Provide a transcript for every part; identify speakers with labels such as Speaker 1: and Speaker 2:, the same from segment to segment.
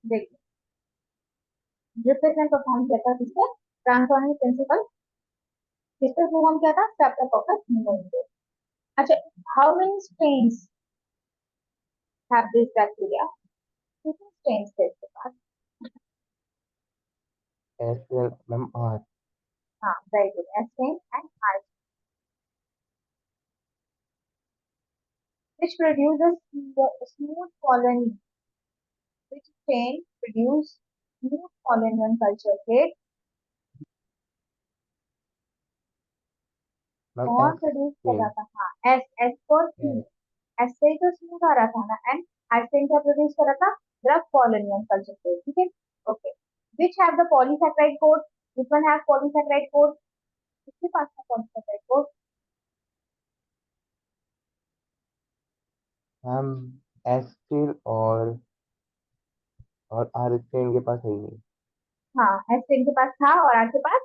Speaker 1: देखिए, represent perform किया था किसने? ट्रांसफॉर्मिंग प्रिंसिपल किसने परफॉर्म किया था? Streptococcus pneumoniae. अच्छा, how many strains have this bacteria? कितने स्ट्रेन्स थे इसके पास?
Speaker 2: SLMR.
Speaker 1: हाँ, very good, S strain and R, which produces smooth colony, which strain produce smooth colony on culture plate?
Speaker 2: Ma'am
Speaker 1: कौन
Speaker 2: एस
Speaker 1: प्रोड्यूस कर
Speaker 2: के
Speaker 1: रहा था? हाँ, S, S for smooth, S से ही तो स्मूथ आ रहा था ना, एंड आइसोइन क्या प्रोड्यूस कर रहा था? Drug colony on culture plate, ठीक है। Okay, which have the polysaccharide code? Which one have polysaccharide code? किसके पास था पॉलीसैकेराइड कोड?
Speaker 2: मैम एस्टिल और आर के इनके पास है ही नहीं।
Speaker 1: हाँ, एस के पास था और आर के पास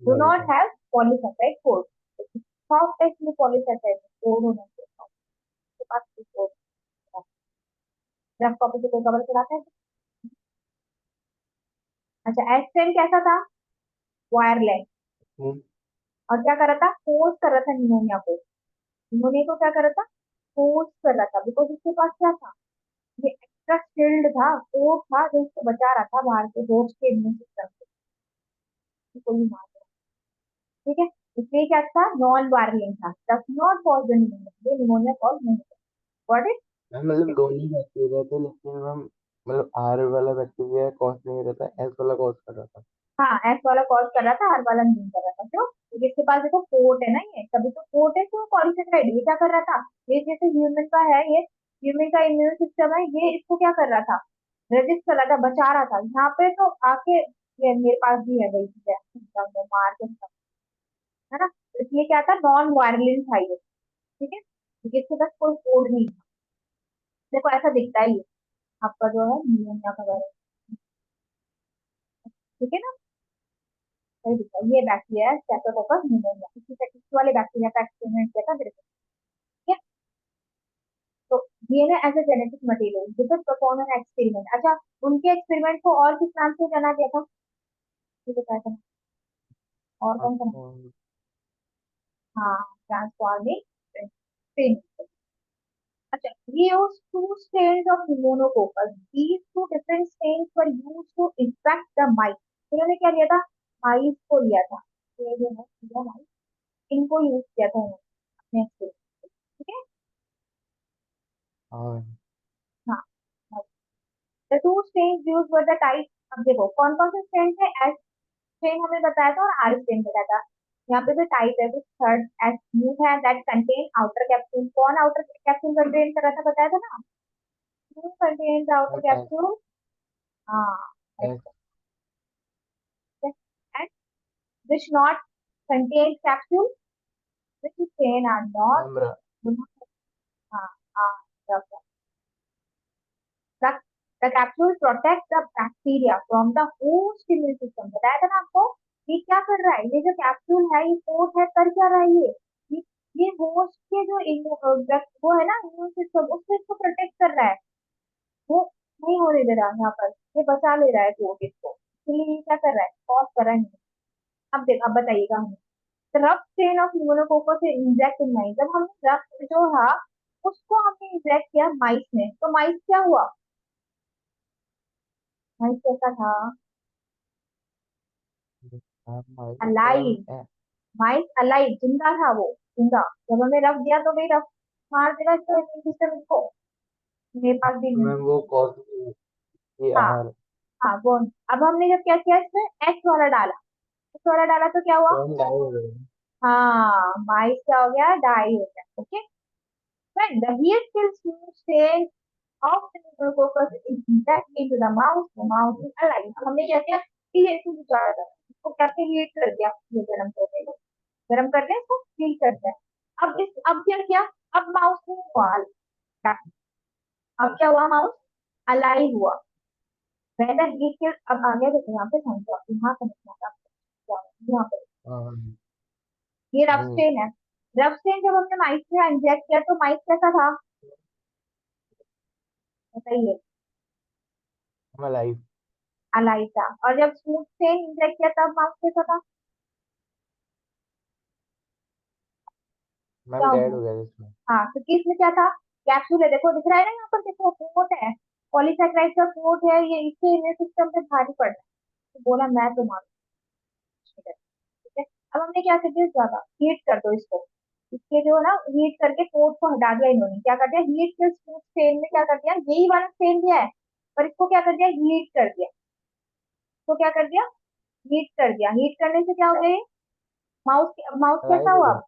Speaker 1: डू
Speaker 2: नहीं
Speaker 1: नॉट
Speaker 2: था।
Speaker 1: Have polysaccharide code. Soft text में पॉलीसैकेराइड कोड होना चाहिए, उसके पास कोड। रफ कॉपी से कोई कवर कराता है? अच्छा, एस कैसा था? वायरलेस।
Speaker 2: हम्म,
Speaker 1: और क्या कर रहा था? फोर्स कर रहा था निमोनिया को। निमोनिया को क्या कर रहा था? फोर्स कर रहा था, बिकॉज उसके पास क्या था? ये एक्स्ट्रा शील्ड था, कोट था जो उसको बचा रहा था बाहर के होस्ट के इम्यून सिस्टम से, कि कोई मार दे। ठीक है, इसलिए क्या था? नॉन वायरलेंट था, does not cause the pneumonia, ये निमोनिया कॉज नहीं होता। गॉट
Speaker 2: मैम मतलब
Speaker 1: इट?
Speaker 2: दोनों ही बैक्टीरिया थे, लेकिन मैम मतलब आर वाला बैक्टीरिया कॉज नहीं रहता, एस वाला कॉज कर रहा था।
Speaker 1: हाँ, एस वाला कॉज कर रहा था, आर वाला नहीं कर रहा था। क्यों? क्योंकि इसके पास देखो कोट है ना, ये तभी तो कोट है, तो पॉलीसेकेराइड ये क्या कर रहा था? ये जैसे ह्यूमन का है, ये ह्यूमन का इम्यून सिस्टम है, ये इसको क्या कर रहा था? रेजिस्ट कर रहा था, बचा रहा था। यहाँ पे तो आके ये मेरे पास भी है वही चीज है, मार के है ना, तो इसलिए क्या था? नॉन वायलेंट था ये, ठीक है, क्योंकि इसके पास कोई कोड नहीं था। देखो ऐसा दिखता है ये आपका जो है निमोनिया का वायरस, ठीक है ना, सही दिखता है। ये बैक्टीरिया स्टेफिलोकोकस निमोनिया, इस वाले बैक्टीरिया का एक्सपेरिमेंट किया था मेरे को, ठीक है। तो DNA as a genetic material, this is perform an experiment. अच्छा, उनके एक्सपेरिमेंट को और किस नाम से जाना गया था? ये बताया था, और कौन सा?
Speaker 2: और
Speaker 1: हाँ, ट्रांसफॉर्मिंग प्रिंसिपल। अच्छा, we use two strains of pneumococcus. These two different strains were used to infect the mice. तो इन्होंने क्या लिया था? माइस को लिया था, ये जो है लिया माइस, इनको यूज किया था इन्होंने अपने experiment में, ठीक है।
Speaker 2: और
Speaker 1: हाँ, the two strains used were the type। अब देखो कौन कौन से स्ट्रेन थे? एस स्ट्रेन हमें बताया था और आर स्ट्रेन बताया था। यहाँ पे जो टाइप है वो थर्ड एस स्मूथ है, दैट कंटेन आउटर कैप्सूल। कौन आउटर कैप्सूल कंटेन कर रहा था, बताया था ना? Smooth contains outer
Speaker 2: ma'am S
Speaker 1: capsule. हाँ,
Speaker 2: S
Speaker 1: and which not contain capsule, which chain are not,
Speaker 2: ma'am
Speaker 1: do not, हाँ, हाँ, the, the, the capsule protects the bacteria from the host immune system। बताया था ना आपको? ये क्या कर रहा है? ये जो कैप्सूल है, ये कोट है, कर क्या रहा है ये ये होस्ट के जो वो है ना इम्यून सिस्टम, उससे इसको प्रोटेक्ट कर रहा है। वो नहीं होने दे रहा यहाँ पर, ये बचा ले रहा है कोट इसको, इसलिए ये क्या कर रहा है? कॉज कर रहा है। अब देख, अब बताइएगा हमें, रफ चेन ऑफ न्यूमोकोको से इंजेक्ट इन माइस। जब हमने रफ जो था उसको हमने इंजेक्ट किया माइस में, तो माइस क्या हुआ? माइस कैसा था?
Speaker 2: Ma'am
Speaker 1: alive. माइस अलाइव, जिंदा था वो, जिंदा। जब हमें रफ दिया तो वही रफ मार देगा इसको, इम्यून सिस्टम इसको। मेरे पास भी इम्यून
Speaker 2: मैम वो
Speaker 1: सिस्टम।
Speaker 2: कॉज ये
Speaker 1: हाँ,
Speaker 2: आर
Speaker 1: हाँ वो। अब हमने जब क्या किया इसमें, एक्स वाला डाला, एक्स वाला डाला तो क्या हुआ?
Speaker 2: तो हम डाई हो गए।
Speaker 1: हाँ, माइस क्या हो गया? डाई हो गया, okay. When the heat kills smooth stain of the pneumococcal infect into the mouse is alive। हमने क्या किया कि ये इसको बुझाया था, इसको कैसे हीट कर दिया, ये गर्म कर देगा, गर्म कर दिया, इसको हीट कर दिया। अब क्या किया? अब माउस नहीं हुआ alive। अब क्या हुआ? माउस अलाइव हुआ। When the heat kills, अब आ गया, देखो यहाँ पे समझो, यहाँ समझना था यहाँ पे।
Speaker 2: हाँ,
Speaker 1: ये रफ
Speaker 2: हम्म,
Speaker 1: स्टेन है। रफ स्टेन जब हमने माइस में इंजेक्ट किया तो माइस कैसा था, बताइए?
Speaker 2: मैं लाइफ।
Speaker 1: अलाइव था। और जब स्मूथ स्टेन इंजेक्ट किया तब माउस कैसा था? क्या
Speaker 2: मैम
Speaker 1: हो
Speaker 2: डेड
Speaker 1: गया?
Speaker 2: हो गया था इसमें।
Speaker 1: हाँ, क्योंकि इसमें क्या था? कैप्सूल है, देखो दिख रहा है ना यहाँ पर, देखो कोट है, पॉलीसेकेराइड का कोट है, ये इससे इम्यून सिस्टम पे भारी पड़ रहा है। तो बोला मैं तो मारू, ठीक है। अब हमने क्या कर दिया, ज्यादा हीट कर दो इसको, इसके जो है ना, हीट करके कोट को हटा दिया इन्होंने, क्या कर दिया, हीट के स्मूथ स्टेन में क्या कर दिया, यही वाला स्टेन दिया है, पर इसको क्या कर दिया, हीट कर दिया। तो क्या कर दिया, हीट कर दिया। हीट करने से क्या हो गया, माउस, माउस कैसा
Speaker 2: लाइव हो
Speaker 1: हुआ?
Speaker 2: गया।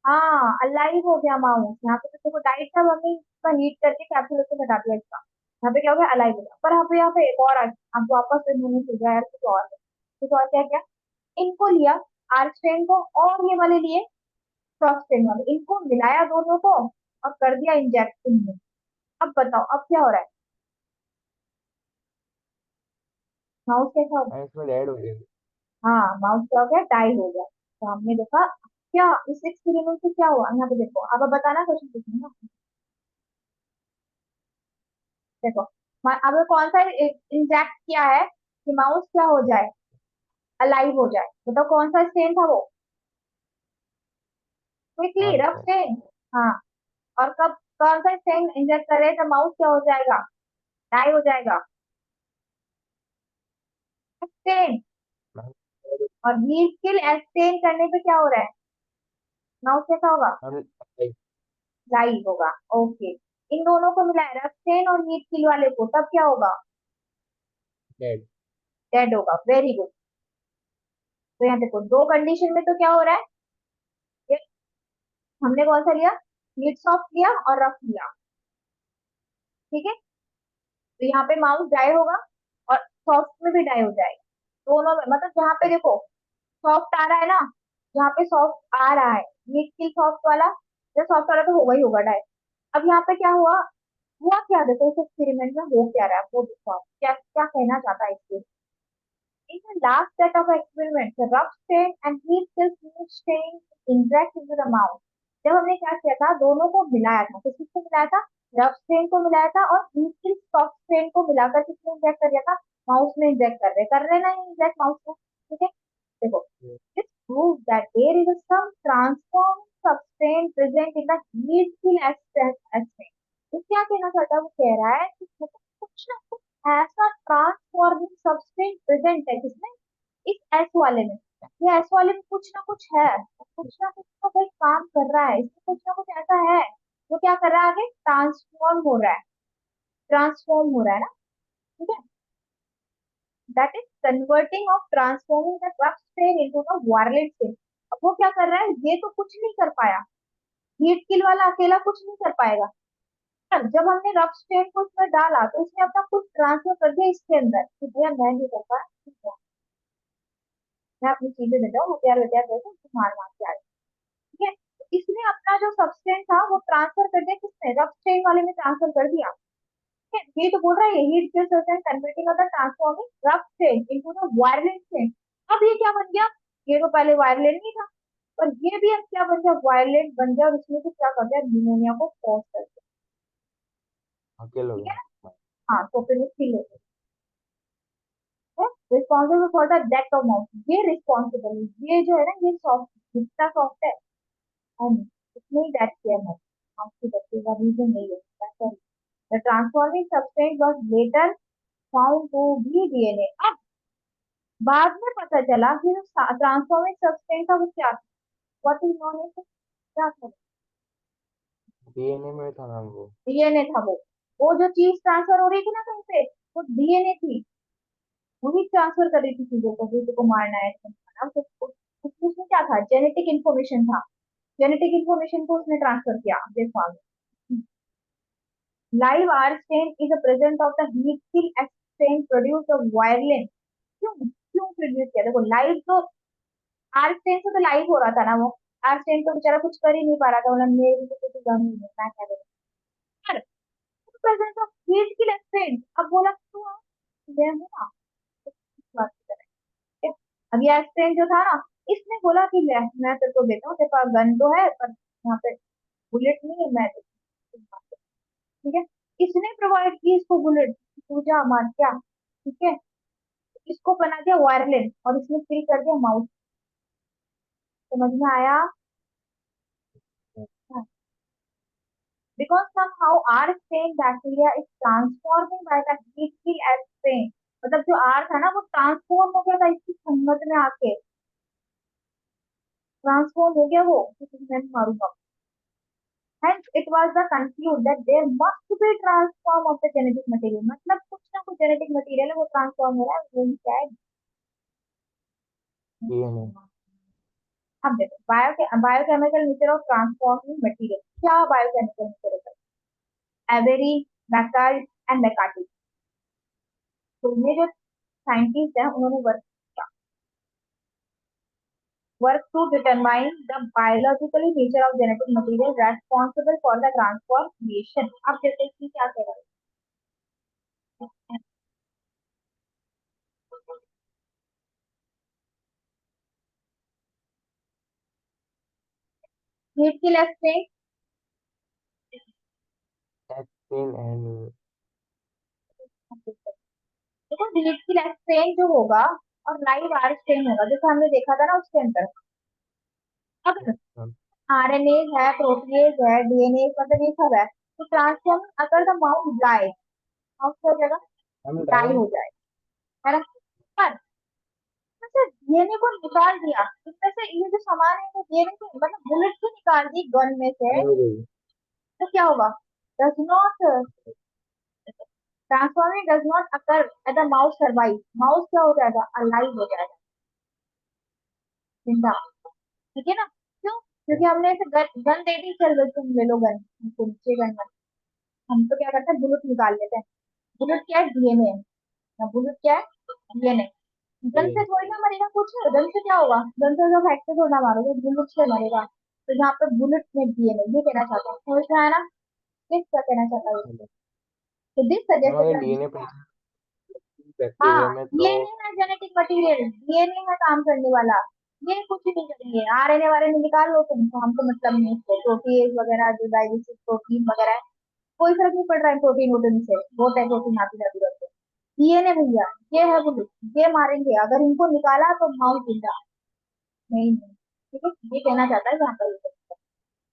Speaker 1: हाँ, अलाइव हो गया माउस। यहाँ पे तो देखो डाइट था, हमने इसका हीट करके कैप्सूल से हटा दिया इसका, यहाँ पे क्या हो गया, अलाइव हो गया। पर यहाँ पे एक और आपको वापस इन्होंने सुझाया यार, कुछ और है। कुछ और क्या क्या, इनको लिया, आर्स्टेन को, और ये वाले लिए फ्रॉस्टेन वाले, इनको मिलाया दोनों को और कर दिया इंजेक्शन में। अब बताओ अब क्या हो रहा है, माउस कैसा हो गया?
Speaker 2: मैम इसमें डेड हो गया।
Speaker 1: हाँ, माउस क्या हो गया, डाई हो गया। तो हमने देखा क्या इस एक्सपेरिमेंट से क्या हुआ, यहाँ पे देखो, अब बताना क्वेश्चन पूछूंगा। देखो, अब कौन सा इंजेक्ट किया है कि माउस क्या हो जाए, अलाइव हो जाए, बताओ कौन सा स्टेन था वो, क्विकली,
Speaker 2: आर
Speaker 1: रफ
Speaker 2: से।
Speaker 1: स्टेन। हाँ, और कब, कौन सा स्टेन इंजेक्ट करे तो माउस क्या हो जाएगा, डाई हो जाएगा, स्टेन।
Speaker 2: मैम
Speaker 1: और हीट किल स्टेन करने पे क्या हो रहा है, माउस कैसा होगा,
Speaker 2: लाइफ।
Speaker 1: डाई होगा। ओके, इन दोनों को मिलाया, रफ स्टेन और हीट किल वाले को, तब क्या होगा,
Speaker 2: डेड।
Speaker 1: डेड होगा। Very good. तो यहाँ देखो, दो कंडीशन में तो क्या हो रहा है, ये हमने कौन सा लिया, हीट सॉफ्ट लिया और रफ लिया, ठीक है। तो यहाँ पे माउस डाई होगा और सॉफ्ट में भी डाई हो जाएगा, दोनों में, मतलब जहाँ पे देखो सॉफ्ट आ रहा है ना, जहाँ पे सॉफ्ट आ रहा है, मीट की सॉफ्ट वाला, जब सॉफ्ट वाला तो होगा ही होगा डाई। अब यहाँ पे क्या हुआ, हुआ क्या, देखो इस एक्सपेरिमेंट में हो क्या रहा है वो देखो, आप क्या क्या कहना चाहता है इसके। In the last set of experiments, the rough stain and heat still smooth stain inject into the mouse. जब हमने क्या किया था, दोनों को मिलाया था, तो किसको मिलाया था, रफ स्टेन को मिलाया था, और हीट सॉफ्ट स्टेन को मिलाकर किसमें इंजेक्ट कर दिया था, माउस में इंजेक्ट कर रहे ना इंजेक्ट माउस में, ठीक है। देखो, this proves that there is some transforming substance present in the heat still as तो क्या कहना चाहता है, वो कह रहा है कि कुछ ना कुछ ऐसा ट्रांसफॉर्मिंग सब्सटेंस प्रेजेंट है किसमें, इस एस वाले में। ये एस वाले में कुछ ना कुछ है, कुछ ना कुछ तो भाई काम कर रहा है, इसमें कुछ ना कुछ ऐसा है जो क्या कर रहा है, आगे ट्रांसफॉर्म हो रहा है, ट्रांसफॉर्म हो रहा है ना, ठीक है। That is converting of transforming the rough strain into the virulent strain. अब वो क्या कर रहा है, ये तो कुछ नहीं कर पाया, हीट किल वाला अकेला कुछ नहीं कर पाएगा, पर जब हमने रफ स्टेन को इसमें डाला तो इसने अपना कुछ ट्रांसफर कर दिया इसके अंदर कि भैया मैं नहीं कर पाया, ठीक है, मैं अपनी चीजें देता हूँ, हथियार वथियार देता हूँ, मार मार के आए, ठीक है। तो इसने अपना जो सब्सटेंस था वो ट्रांसफर कर दिया किसने, रफ स्टेन वाले में ट्रांसफर कर दिया, ठीक है। ये तो बोल रहा है हीट जो certain converting of the transforming rough strain into the virulent strain. अब ये क्या बन गया, ये तो पहले वायलेंट नहीं था, पर ये भी अब क्या बन गया, वायलेंट बन गया, और इसमें तो क्या कर दिया, निमोनिया को कॉज कर दिया,
Speaker 2: अकेले हो
Speaker 1: ठीक है
Speaker 2: गया।
Speaker 1: ना। हाँ, तो फिर वो किल हो गया, responsible for the death of mouse, ये रिस्पॉन्सिबल, ये जो है ना, ये सॉफ्ट, जितना सॉफ्ट है, हम इसने ही डेथ किया माउस, माउस की डेथ का रीजन नहीं है। The transforming substance was later found to be DNA. अब बाद में पता चला कि जो ट्रांसफॉर्मिंग सब्सटेंस था वो क्या था, व्हाट इज नोन एज, क्या था,
Speaker 2: डीएनए में था मैम वो।
Speaker 1: डीएनए था वो जो चीज ट्रांसफर हो रही थी ना कहीं पे, वो डीएनए थी, वही ट्रांसफर कर रही थी चीजों को, किसी को मारना है, इसको मारना, उसमें क्या था, जेनेटिक इन्फॉर्मेशन था, जेनेटिक इन्फॉर्मेशन को उसने ट्रांसफर किया, देखो आगे। Live R strain is a present of the heat kill strain produce of virulence. क्यों क्यों प्रोड्यूस किया, देखो लाइव तो, आर स्टेन से तो लाइव हो रहा था ना वो, आर स्टेन तो बेचारा कुछ कर ही नहीं पा रहा था, बोला मेरे को तो कुछ गम ही नहीं है, मैं क्या करूं, presence of heat kill strain. अब बोला क्यों, मैं हूं ना, तो इस बात की तरह, ठीक है? अब ये स्टेन जो था ना, इसने बोला कि ले मैं तेरे को देता हूँ, तेरे पास गन तो है पर यहाँ पे बुलेट नहीं है, मैं देता हूँ, ठीक है। इसने प्रोवाइड की इसको बुलेट, तू जा मार क्या, ठीक है, इसको बना दिया वायरलेस और इसमें फिल कर दिया माउस। समझ में आया? because somehow our strain bacteria is transforming by the heat kill as strain। मतलब जो आर था ना वो ट्रांसफॉर्म हो गया था इसकी संगत में आके, ट्रांसफॉर्म हो गया वो, किसी मैं मारूंगा। Hence it was the conclude that there must be transform of the genetic material। मतलब कुछ ना कुछ जेनेटिक मटेरियल है वो ट्रांसफॉर्म हो रहा है, वो क्या है?
Speaker 2: डीएनए।
Speaker 1: अब देखो biochemical nature of transforming material. क्या बायोकेमिकल नेचर होता है? Avery, MacLeod and McCarty. तो ये जो साइंटिस्ट है उन्होंने work to determine the biological nature of genetic material responsible for the transformation। अब जैसे कि क्या कह रहे हैं, हीट की लेफ्ट से,
Speaker 2: एक्टिन एंड
Speaker 1: देखो हीट की लेफ्ट स्ट्रेन जो होगा और लाइव आर स्ट्रेन होगा, जैसे हमने देखा था ना उसके अंदर। अब आरएनए है, प्रोटीएज है, डीएनए, मतलब ये सब है। तो ट्रांसफॉर्म अगर द माउस डाई, माउस क्या हो जाएगा?
Speaker 2: हम
Speaker 1: डाई हो जाएगा, है ना? पर अच्छा डीएनए को निकाल दिया इसमें से, ये जो सामान है वो डीएनए को मतलब बुलेट से निकाल दी गन में से,
Speaker 2: डायरेक्ट।
Speaker 1: तो क्या होगा? Does not, transforming does not occur at the mouse survive. Mouse क्या हो जाएगा? अलाइव हो जाएगा, जिंदा। ठीक है ना? क्यों? क्योंकि हमने ऐसे गन गन दे दी, चल बस तुम ले लो गन, तुमको नीचे गन मत। हम तो क्या करते हैं, बुलेट निकाल लेते हैं। बुलेट क्या है? डीएनए है ना। बुलेट क्या है? डीएनए। गन से थोड़ी ना मरेगा कुछ, गन से क्या होगा? गन से जो फैक्ट से थोड़ा मारोगे, बुलेट से मरेगा। तो यहाँ पे बुलेट में डीएनए, ये कहना चाहता हूँ, समझ में आया ना? किस क्या कहना चाहता हूँ? तो दिस
Speaker 2: हमारे
Speaker 1: सजेस्ट,
Speaker 2: डीएनए
Speaker 1: हाँ
Speaker 2: बैक्टीरिया में तो
Speaker 1: ये नहीं है जेनेटिक मटेरियल, ये नहीं है काम करने वाला, ये कुछ भी नहीं करेंगे। आरएनए वाले ने निकाल लो तुम, तो हमको मतलब नहीं है। प्रोटीज वगैरह जो डाइजेस्टिव प्रोटीन वगैरह है, कोई फर्क नहीं पड़ रहा है प्रोटीन वोटीन से, बहुत है प्रोटीन आती जाती रहती है। डीएनए भैया, ये है बोलो, ये मारेंगे अगर इनको निकाला तो माउस जिंदा नहीं नहीं। ठीक है, ये कहना चाहता है यहाँ पर।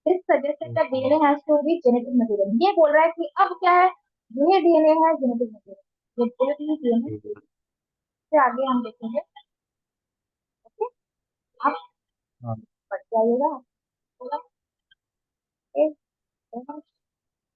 Speaker 1: This suggested that DNA has to be genetic material. ये बोल रहा है कि अब क्या है, ये डीएनए है जेनेटिक मटेरियल, ये पूरी डीएनए से आगे हम देखेंगे। ओके, आप
Speaker 2: हाँ।
Speaker 1: पढ़ जाइएगा। ओके।